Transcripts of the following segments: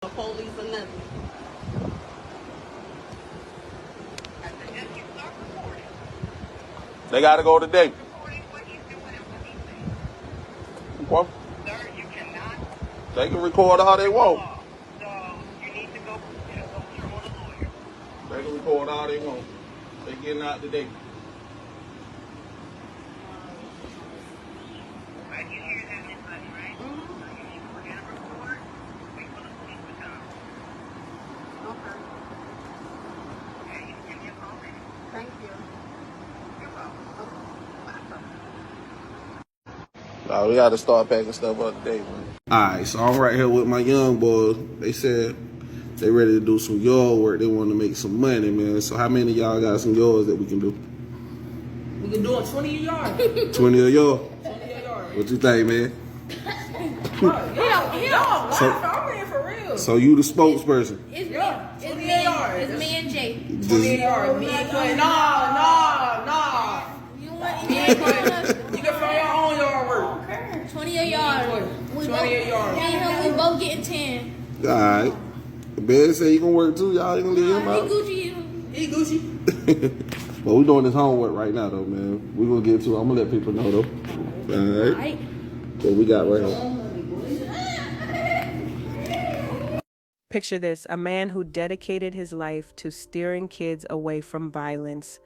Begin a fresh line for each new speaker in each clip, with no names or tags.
Police or nothing.
They gotta go today. What?
Sir, you cannot.
They can record all they want.
So you need to go consult your own lawyer.
They can record all they want. They getting out today.
Right, you hear that, Miss Buddy, right? So you need to put in a report. Wait for the police to come.
Okay.
Okay, you can give me a call back.
Thank you.
You're welcome.
Nah, we gotta start packing stuff up today, man. Alright, so I'm right here with my young boys. They said they ready to do some yard work. They want to make some money, man. So how many of y'all got some yards that we can do?
We can do it 20 yards.
20 of y'all?
20 yards.
What you think, man?
I'm in for real.
So you the spokesperson?
It's me.
Yeah,
It's
20
me.
yards.
It's me and Jay.
20 yards. Me and Clay. Nah.
You want
Me and Clay. You can find your own yard work.
20 yards.
20 yards.
Me and him, we both getting 10.
Alright. Ben say you gonna work too. Y'all ain't gonna leave him
He
out.
Gucci.
He Gucci.
But we doing this homework right now, though, man. We gonna get to it. I'm gonna let people know, though. Alright.
Right.
What we got right here?
Picture this, a man who dedicated his life to steering kids away from violence.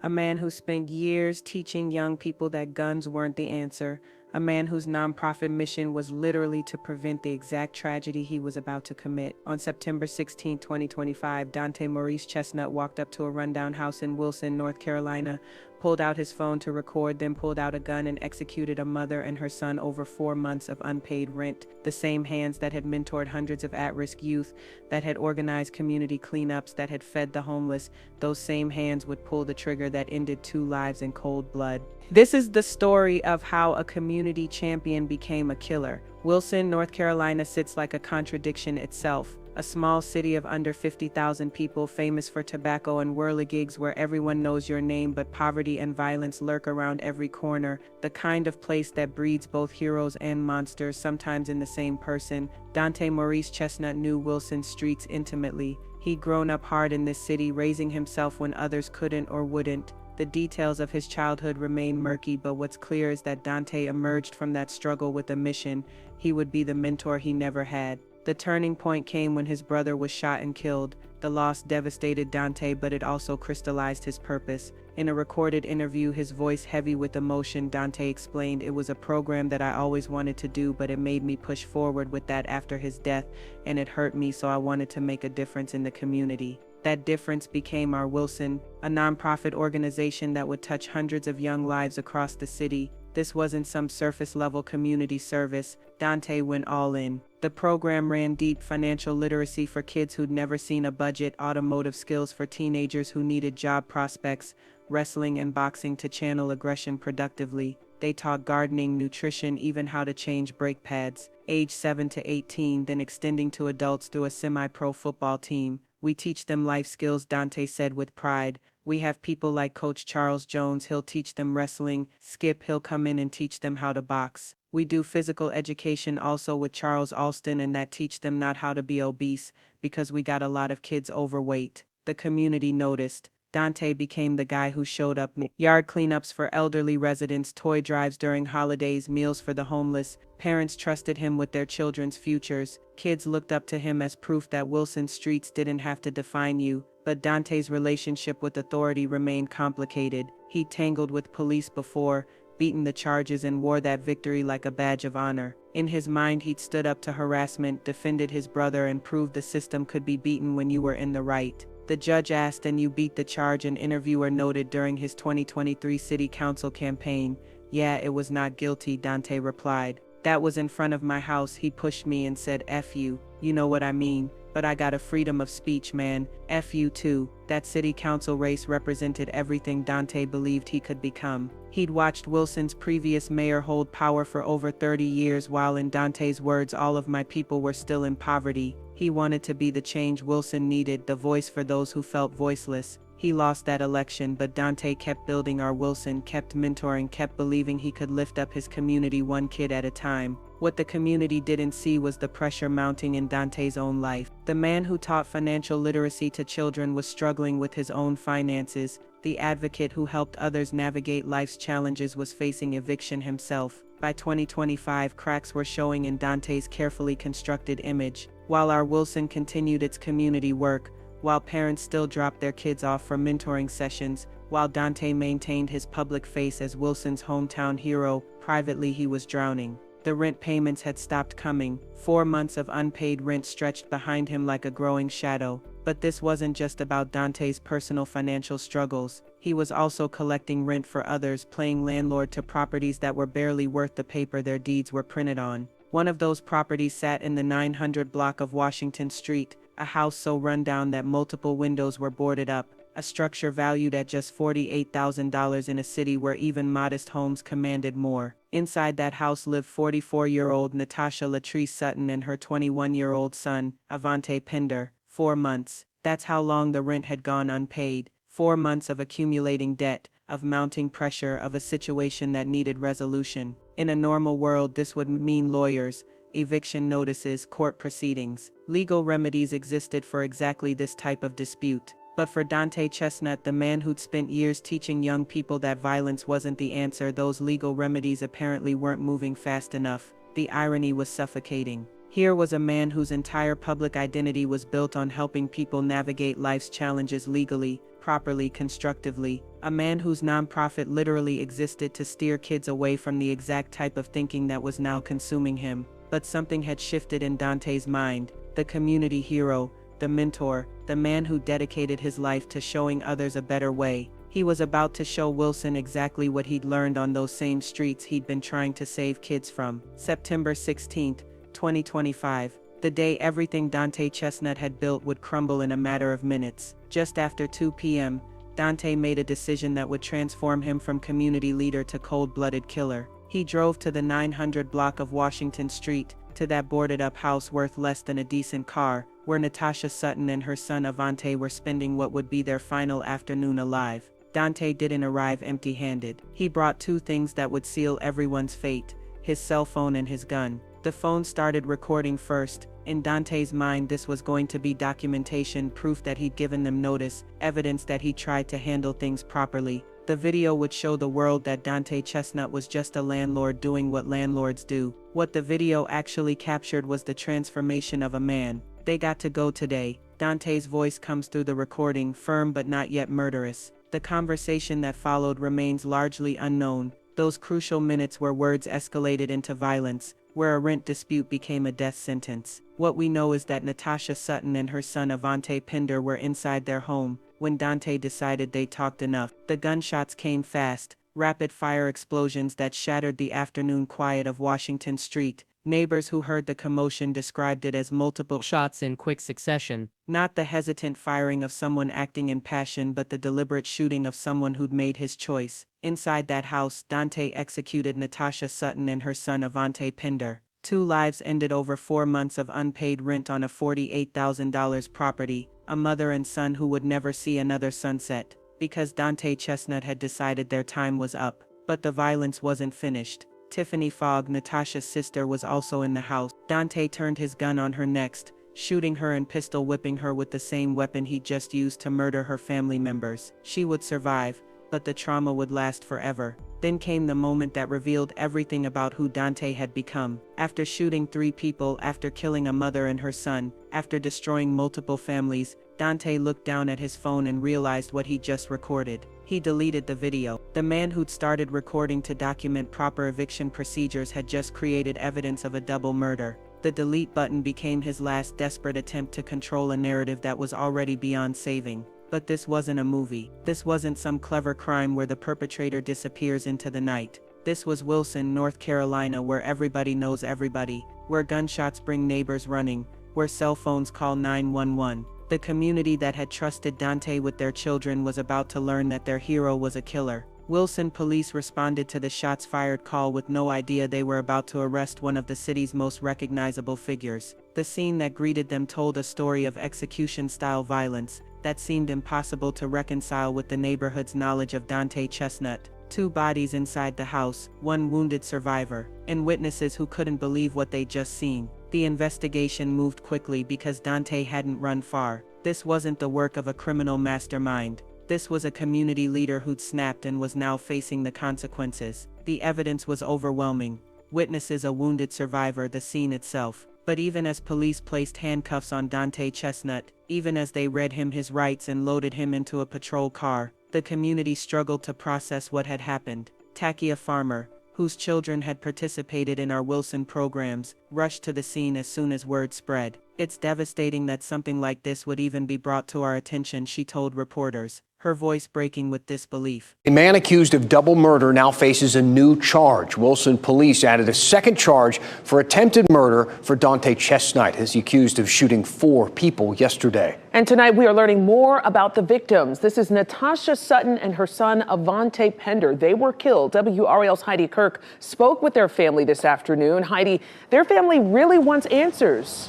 A man who spent years teaching young people that guns weren't the answer. A man whose nonprofit mission was literally to prevent the exact tragedy he was about to commit. On September 16, 2025, Dante Maurice Chestnut walked up to a rundown house in Wilson, North Carolina, pulled out his phone to record, then pulled out a gun and executed a mother and her son over 4 months of unpaid rent. The same hands that had mentored hundreds of at-risk youth, that had organized community cleanups, that had fed the homeless, those same hands would pull the trigger that ended 2 lives in cold blood. This is the story of how a community champion became a killer. Wilson, North Carolina sits like a contradiction itself. A small city of under 50,000 people, famous for tobacco and whirligigs, where everyone knows your name but poverty and violence lurk around every corner. The kind of place that breeds both heroes and monsters, sometimes in the same person. Dante Maurice Chestnut knew Wilson streets intimately. He'd grown up hard in this city, raising himself when others couldn't or wouldn't. The details of his childhood remain murky, but what's clear is that Dante emerged from that struggle with a mission. He would be the mentor he never had. The turning point came when his brother was shot and killed. The loss devastated Dante, but it also crystallized his purpose. In a recorded interview, his voice heavy with emotion, Dante explained, "It was a program that I always wanted to do, but it made me push forward with that after his death, and it hurt me, so I wanted to make a difference in the community." That difference became our Wilson, a nonprofit organization that would touch hundreds of young lives across the city. This wasn't some surface-level community service. Dante went all in. The program ran deep: financial literacy for kids who'd never seen a budget, automotive skills for teenagers who needed job prospects, wrestling and boxing to channel aggression productively. They taught gardening, nutrition, even how to change brake pads. Age 7 to 18, then extending to adults through a semi-pro football team. "We teach them life skills," Dante said with pride. "We have people like Coach Charles Jones, he'll teach them wrestling. Skip, he'll come in and teach them how to box. We do physical education also with Charles Alston, and that teach them not how to be obese, because we got a lot of kids overweight." The community noticed. Dante became the guy who showed up. Yard cleanups for elderly residents, toy drives during holidays, meals for the homeless. Parents trusted him with their children's futures. Kids looked up to him as proof that Wilson streets didn't have to define you. But Dante's relationship with authority remained complicated. He'd tangled with police before, beaten the charges, and wore that victory like a badge of honor. In his mind, he'd stood up to harassment, defended his brother, and proved the system could be beaten when you were in the right. The judge asked, "And you beat the charge?" An interviewer noted during his 2023 city council campaign. "Yeah, it was not guilty," Dante replied. "That was in front of my house. He pushed me and said, 'F you, you know what I mean? But I got a freedom of speech, man. F you too.'" That city council race represented everything Dante believed he could become. He'd watched Wilson's previous mayor hold power for over 30 years, while in Dante's words, "All of my people were still in poverty." He wanted to be the change Wilson needed, the voice for those who felt voiceless. He lost that election, but Dante kept building our Wilson, kept mentoring, kept believing he could lift up his community one kid at a time. What the community didn't see was the pressure mounting in Dante's own life. The man who taught financial literacy to children was struggling with his own finances. The advocate who helped others navigate life's challenges was facing eviction himself. By 2025, cracks were showing in Dante's carefully constructed image. While our Wilson continued its community work, while parents still dropped their kids off for mentoring sessions, while Dante maintained his public face as Wilson's hometown hero, privately he was drowning. The rent payments had stopped coming. 4 months of unpaid rent stretched behind him like a growing shadow. But this wasn't just about Dante's personal financial struggles. He was also collecting rent for others, playing landlord to properties that were barely worth the paper their deeds were printed on. One of those properties sat in the 900 block of Washington Street, a house so run down that multiple windows were boarded up, a structure valued at just $48,000 in a city where even modest homes commanded more. Inside that house lived 44-year-old Natasha Latrice Sutton and her 21-year-old son, Avante Pender. 4 months. That's how long the rent had gone unpaid. 4 months of accumulating debt, of mounting pressure, of a situation that needed resolution. In a normal world, this would mean lawyers, eviction notices, court proceedings. Legal remedies existed for exactly this type of dispute. But for Dante Chestnut, the man who'd spent years teaching young people that violence wasn't the answer, those legal remedies apparently weren't moving fast enough. The irony was suffocating. Here was a man whose entire public identity was built on helping people navigate life's challenges legally, properly, constructively. A man whose nonprofit literally existed to steer kids away from the exact type of thinking that was now consuming him. But something had shifted in Dante's mind. The community hero, the mentor, the man who dedicated his life to showing others a better way. He was about to show Wilson exactly what he'd learned on those same streets he'd been trying to save kids from. September 16, 2025. The day everything Dante Chestnut had built would crumble in a matter of minutes. Just after 2 p.m., Dante made a decision that would transform him from community leader to cold-blooded killer. He drove to the 900 block of Washington Street, to that boarded-up house worth less than a decent car, where Natasha Sutton and her son Avante were spending what would be their final afternoon alive. Dante didn't arrive empty-handed. He brought 2 things that would seal everyone's fate: his cell phone and his gun. The phone started recording first. In Dante's mind, this was going to be documentation, proof that he'd given them notice, evidence that he tried to handle things properly. The video would show the world that Dante Chestnut was just a landlord doing what landlords do. What the video actually captured was the transformation of a man. They got to go today. Dante's voice comes through the recording, firm but not yet murderous. The conversation that followed remains largely unknown. Those crucial minutes where words escalated into violence, where a rent dispute became a death sentence. What we know is that Natasha Sutton and her son Avante Pender were inside their home when Dante decided they talked enough. The gunshots came fast, rapid-fire explosions that shattered the afternoon quiet of Washington Street. Neighbors who heard the commotion described it as multiple
shots in quick succession.
Not the hesitant firing of someone acting in passion, but the deliberate shooting of someone who'd made his choice. Inside that house, Dante executed Natasha Sutton and her son Avante Pender. 2 lives ended over 4 months of unpaid rent on a $48,000 property, a mother and son who would never see another sunset, because Dante Chestnut had decided their time was up. But the violence wasn't finished. Tiffany Fogg, Natasha's sister, was also in the house. Dante turned his gun on her next, shooting her and pistol whipping her with the same weapon he'd just used to murder her family members. She would survive, but the trauma would last forever. Then came the moment that revealed everything about who Dante had become. After shooting 3 people, after killing a mother and her son, after destroying multiple families, Dante looked down at his phone and realized what he just recorded. He deleted the video. The man who'd started recording to document proper eviction procedures had just created evidence of a double murder. The delete button became his last desperate attempt to control a narrative that was already beyond saving. But this wasn't a movie. This wasn't some clever crime where the perpetrator disappears into the night. This was Wilson, North Carolina, where everybody knows everybody, where gunshots bring neighbors running, where cell phones call 911. The community that had trusted Dante with their children was about to learn that their hero was a killer. Wilson police responded to the shots fired call with no idea they were about to arrest one of the city's most recognizable figures. The scene that greeted them told a story of execution-style violence that seemed impossible to reconcile with the neighborhood's knowledge of Dante Chestnut. 2 bodies inside the house, 1 wounded survivor, and witnesses who couldn't believe what they'd just seen. The investigation moved quickly because Dante hadn't run far. This wasn't the work of a criminal mastermind. This was a community leader who'd snapped and was now facing the consequences. The evidence was overwhelming. Witnesses, a wounded survivor, the scene itself. But even as police placed handcuffs on Dante Chestnut, even as they read him his rights and loaded him into a patrol car, the community struggled to process what had happened. Taki, a farmer, whose children had participated in our Wilson programs, rushed to the scene as soon as word spread. "It's devastating that something like this would even be brought to our attention," she told reporters, her voice breaking with disbelief.
A man accused of double murder now faces a new charge. Wilson police added a second charge for attempted murder for Dante Chestnut, as he accused of shooting 4 people yesterday.
And tonight we are learning more about the victims. This is Natasha Sutton and her son Avante Pender. They were killed. WRAL's Heidi Kirk spoke with their family this afternoon. Heidi, their family really wants answers.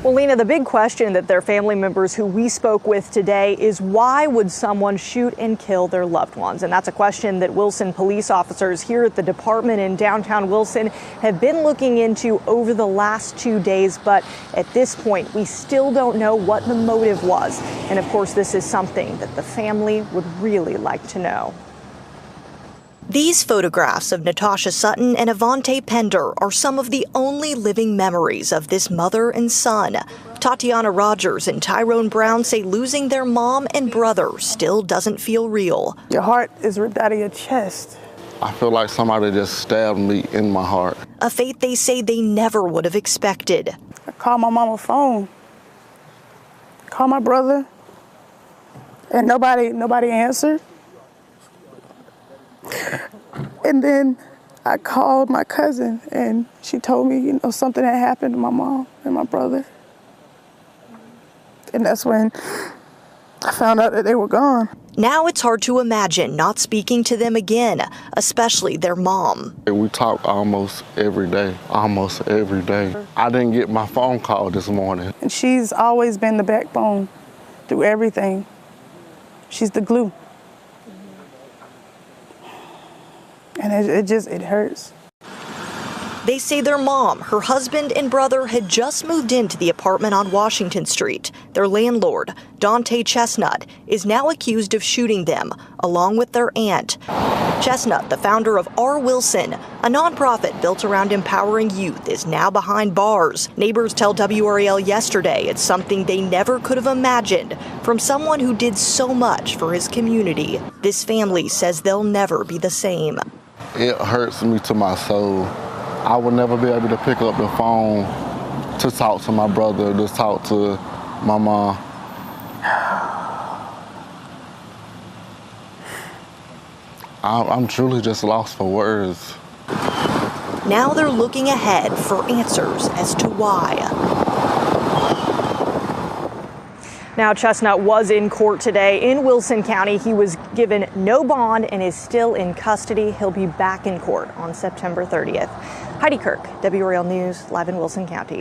Well, Lena, the big question that their family members who we spoke with today is, why would someone shoot and kill their loved ones? And that's a question that Wilson police officers here at the department in downtown Wilson have been looking into over the last 2 days. But at this point, we still don't know what the motive was. And of course, this is something that the family would really like to know.
These photographs of Natasha Sutton and Avante Pender are some of the only living memories of this mother and son. Tatiana Rogers and Tyrone Brown say losing their mom and brother still doesn't feel real.
Your heart is ripped out of your chest.
I feel like somebody just stabbed me in my heart.
A fate they say they never would have expected.
I called my mama phone, called my brother, and nobody answered. And then I called my cousin, and she told me, something had happened to my mom and my brother. And that's when I found out that they were gone.
Now it's hard to imagine not speaking to them again, especially their mom.
We talk almost every day. I didn't get my phone call this morning.
And she's always been the backbone through everything. She's the glue. And it hurts.
They say their mom, her husband, and brother had just moved into the apartment on Washington Street. Their landlord, Dante Chestnut, is now accused of shooting them, along with their aunt. Chestnut, the founder of Our Wilson, a nonprofit built around empowering youth, is now behind bars. Neighbors tell WRAL yesterday it's something they never could have imagined from someone who did so much for his community. This family says they'll never be the same.
It hurts me to my soul. I will never be able to pick up the phone to talk to my brother, to talk to my mom. I'm truly just lost for words.
Now they're looking ahead for answers as to why.
Now, Chestnut was in court today in Wilson County. He was given no bond and is still in custody. He'll be back in court on September 30th. Heidi Kirk, WRAL News, live in Wilson County.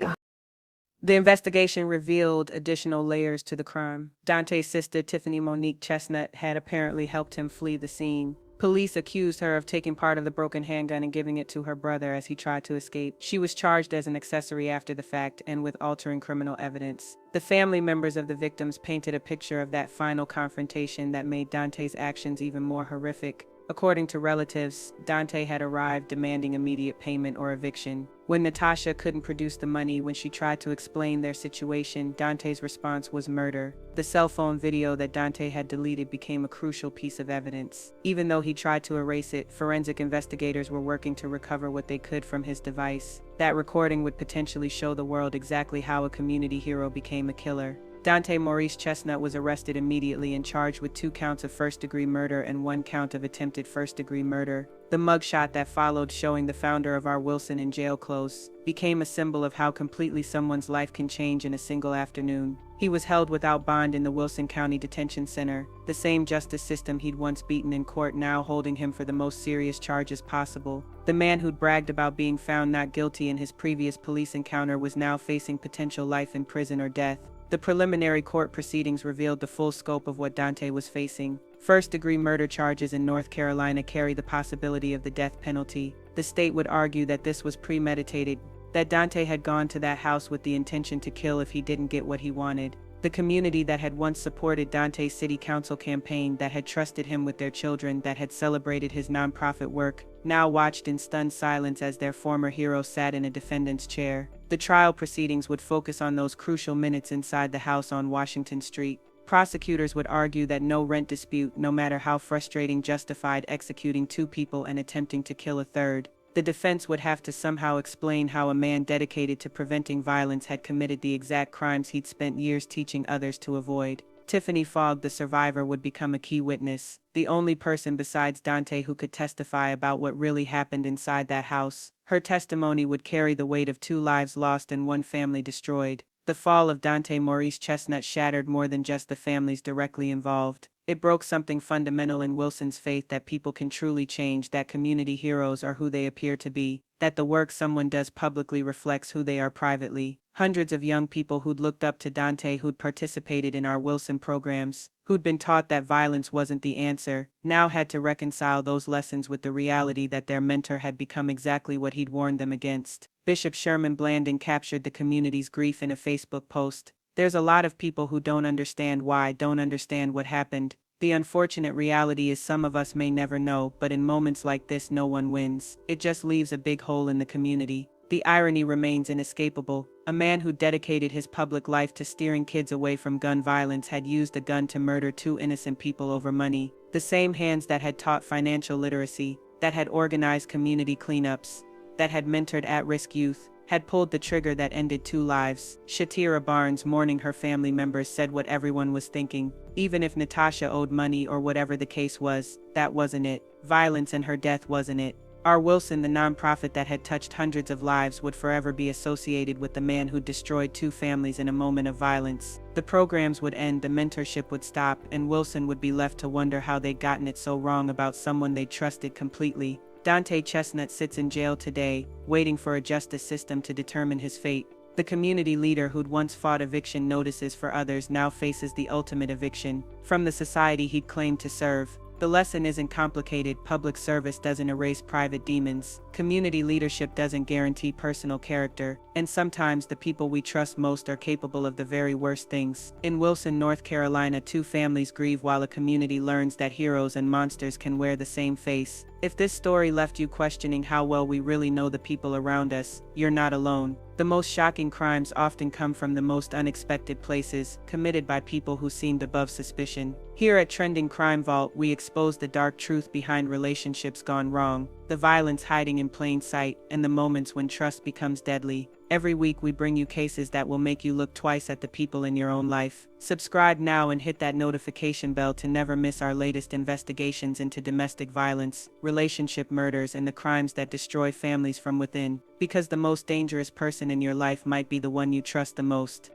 The investigation revealed additional layers to the crime. Dante's sister, Tiffany Monique Chestnut, had apparently helped him flee the scene. Police accused her of taking part of the broken handgun and giving it to her brother as he tried to escape. She was charged as an accessory after the fact and with altering criminal evidence. The family members of the victims painted a picture of that final confrontation that made Dante's actions even more horrific. According to relatives, Dante had arrived demanding immediate payment or eviction. When Natasha couldn't produce the money when she tried to explain their situation, Dante's response was murder. The cell phone video that Dante had deleted became a crucial piece of evidence. Even though he tried to erase it, forensic investigators were working to recover what they could from his device. That recording would potentially show the world exactly how a community hero became a killer. Dante Maurice Chestnut was arrested immediately and charged with 2 counts of first-degree murder and 1 count of attempted first-degree murder. The mugshot that followed, showing the founder of Our Wilson in jail clothes, became a symbol of how completely someone's life can change in a single afternoon. He was held without bond in the Wilson County Detention Center, the same justice system he'd once beaten in court now holding him for the most serious charges possible. The man who'd bragged about being found not guilty in his previous police encounter was now facing potential life in prison or death. The preliminary court proceedings revealed the full scope of what Dante was facing. First-degree murder charges in North Carolina carry the possibility of the death penalty. The state would argue that this was premeditated, that Dante had gone to that house with the intention to kill if he didn't get what he wanted. The community that had once supported Dante's city council campaign, that had trusted him with their children, that had celebrated his nonprofit work, now watched in stunned silence as their former hero sat in a defendant's chair. The trial proceedings would focus on those crucial minutes inside the house on Washington Street. Prosecutors would argue that no rent dispute, no matter how frustrating, justified executing 2 people and attempting to kill a third. The defense would have to somehow explain how a man dedicated to preventing violence had committed the exact crimes he'd spent years teaching others to avoid. Tiffany Fogg, the survivor, would become a key witness, the only person besides Dante who could testify about what really happened inside that house. Her testimony would carry the weight of 2 lives lost and 1 family destroyed. The fall of Dante Maurice Chestnut shattered more than just the families directly involved. It broke something fundamental in Wilson's faith that people can truly change, that community heroes are who they appear to be, that the work someone does publicly reflects who they are privately. Hundreds of young people who'd looked up to Dante, who'd participated in our Wilson programs, who'd been taught that violence wasn't the answer, now had to reconcile those lessons with the reality that their mentor had become exactly what he'd warned them against. Bishop Sherman Blanding captured the community's grief in a Facebook post. There's a lot of people who don't understand why, don't understand what happened. The unfortunate reality is some of us may never know, but in moments like this no one wins. It just leaves a big hole in the community. The irony remains inescapable. A man who dedicated his public life to steering kids away from gun violence had used a gun to murder 2 innocent people over money. The same hands that had taught financial literacy, that had organized community cleanups, that had mentored at-risk youth, had pulled the trigger that ended 2 lives. Shatira Barnes, mourning her family members, said what everyone was thinking. Even if Natasha owed money or whatever the case was, that wasn't it. Violence and her death wasn't it. Our Wilson, the nonprofit that had touched hundreds of lives, would forever be associated with the man who destroyed 2 families in a moment of violence. The programs would end, the mentorship would stop, and Wilson would be left to wonder how they'd gotten it so wrong about someone they trusted completely. Dante Chestnut sits in jail today, waiting for a justice system to determine his fate. The community leader who'd once fought eviction notices for others now faces the ultimate eviction from the society he'd claimed to serve. The lesson isn't complicated. Public service doesn't erase private demons. Community leadership doesn't guarantee personal character. And sometimes the people we trust most are capable of the very worst things. In Wilson, North Carolina, 2 families grieve while a community learns that heroes and monsters can wear the same face. If this story left you questioning how well we really know the people around us, you're not alone. The most shocking crimes often come from the most unexpected places, committed by people who seemed above suspicion. Here at Trending Crime Vault, we expose the dark truth behind relationships gone wrong, the violence hiding in plain sight, and the moments when trust becomes deadly. Every week we bring you cases that will make you look twice at the people in your own life. Subscribe now and hit that notification bell to never miss our latest investigations into domestic violence, relationship murders, and the crimes that destroy families from within. Because the most dangerous person in your life might be the one you trust the most.